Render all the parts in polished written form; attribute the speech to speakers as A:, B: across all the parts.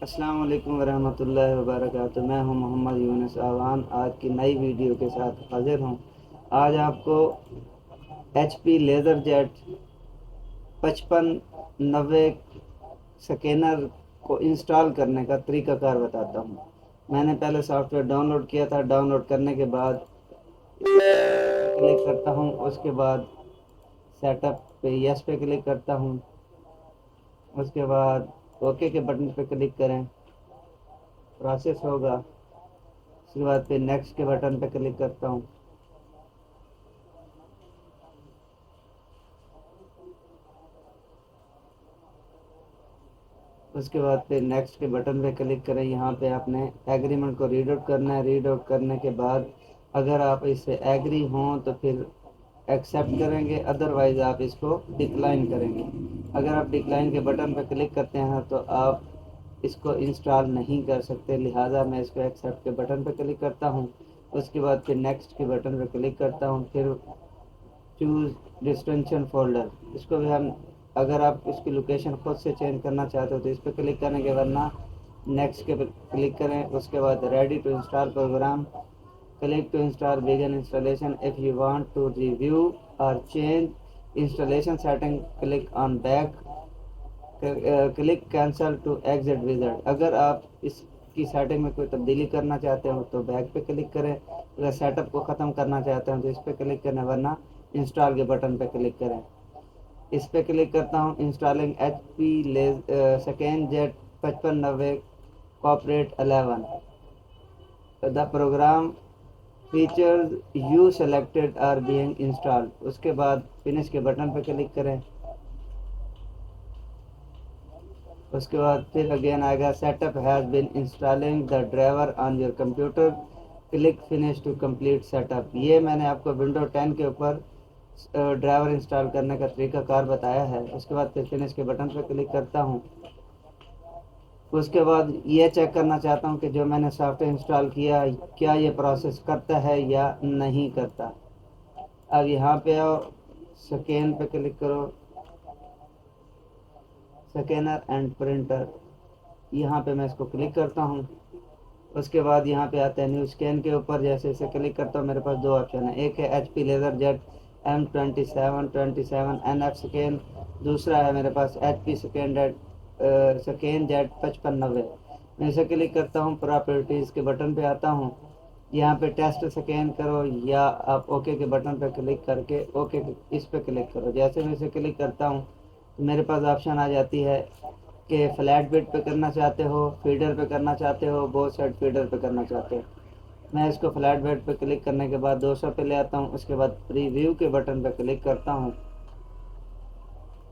A: अस्सलाम वालेकुम वरहमतुल्लाहि वबरकातुहू। मैं हूं मोहम्मद यूनुस आवान, आज की नई वीडियो के साथ हाजिर हूं। आज आपको HP लेज़र जेट 5590 स्कैनर को इंस्टॉल करने का तरीक़ाकार बताता हूं। मैंने पहले सॉफ्टवेयर डाउनलोड किया था। डाउनलोड करने के बाद क्लिक करता हूं, उसके बाद सेटअप पे यस पे क्लिक करता हूं, उसके बाद ओके के बटन पे क्लिक करें, प्रोसेस होगा। उसके बाद फिर नेक्स्ट के बटन पे क्लिक करता हूँ। उसके बाद फिर नेक्स्ट के बटन पे क्लिक करें। यहाँ पे आपने एग्रीमेंट को रीड आउट करना है। रीड आउट करने के बाद अगर आप इससे एग्री हों तो फिर एक्सेप्ट करेंगे, अदरवाइज़ आप इसको डिक्लाइन करेंगे। अगर आप डिक्लाइन के बटन पर क्लिक करते हैं तो आप इसको इंस्टॉल नहीं कर सकते, लिहाजा मैं इसको एक्सेप्ट के बटन पर क्लिक करता हूँ। उसके बाद फिर नेक्स्ट के बटन पर क्लिक करता हूँ, फिर चूज़ डिस्टेंशन फोल्डर, इसको भी हम, अगर आप इसकी लोकेशन खुद से चेंज करना चाहते हो तो इस पर क्लिक करेंगे, वरना नेक्स्ट के पर क्लिक करें। उसके बाद ready to install program, click to install, begin installation. If you want to review और change installation setting, click on back, click cancel to exit wizard. अगर आप इसकी सेटिंग में कोई तब्दीली करना चाहते हो तो बैक पे क्लिक करें, अगर सेटअप को ख़त्म करना चाहते हो तो इस पर क्लिक करें, वरना इंस्टॉल के बटन पे क्लिक करें। इस पर क्लिक करता हूँ। Installing HP scan jet 5590 corporate 11, the program features you selected are being installed. उसके बाद फिनिश के बटन पर क्लिक करें। उसके बाद फिर अगेन आएगा setup has been installing the driver on your computer, click finish to complete setup. ये मैंने आपको विंडो 10 के ऊपर ड्राइवर इंस्टॉल करने का तरीक़ाकार बताया है। उसके बाद फिर फिनिश के बटन पर क्लिक करता हूँ। उसके बाद ये चेक करना चाहता हूँ कि जो मैंने सॉफ्टवेयर इंस्टॉल किया क्या ये प्रोसेस करता है या नहीं करता। अब यहाँ पे आओ, स्कैन पे क्लिक करो, स्कैनर एंड प्रिंटर, यहाँ पे मैं इसको क्लिक करता हूँ। उसके बाद यहाँ पे आते हैं न्यू स्कैन के ऊपर, जैसे इसे क्लिक करता हूँ मेरे पास दो ऑप्शन है, एक है HP laser jet M2727 NF scan, दूसरा है मेरे पास HP स्कैन जेट 5590। मैं इसे क्लिक करता हूँ, प्रॉपर्टीज़ के बटन पे आता हूँ, यहाँ पे टेस्ट स्कैन करो या आप ओके के बटन पर क्लिक करके ओके इस पर क्लिक करो। जैसे मैं इसे क्लिक करता हूँ तो मेरे पास ऑप्शन आ जाती है कि फ्लैट बेड पे करना चाहते हो, फीडर पे करना चाहते हो, बोथ साइड फीडर पे करना चाहते हो। मैं इसको फ्लैट बेड पे क्लिक करने के बाद 200 पे ले आता हूँ। उसके बाद प्रीव्यू के बटन पे क्लिक करता हूँ।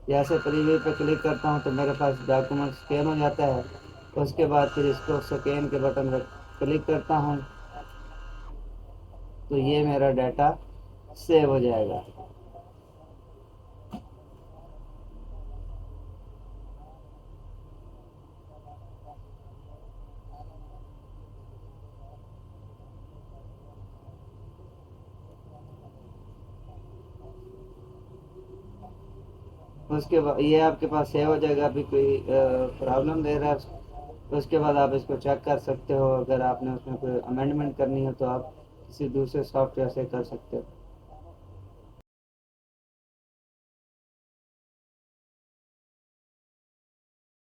A: जैसे प्रीव्यू पे क्लिक करता हूँ तो मेरे पास डॉक्यूमेंट स्कैन हो जाता है। उसके बाद फिर इसको स्कैन के बटन पर क्लिक करता हूँ तो ये मेरा डाटा सेव हो जाएगा। उसके बाद ये आपके पास सेव हो जाएगा। अभी कोई प्रॉब्लम दे रहा है तो उसके बाद आप इसको चेक कर सकते हो। अगर आपने उसमें कोई अमेंडमेंट करनी हो तो आप किसी दूसरे सॉफ्टवेयर से कर सकते हो।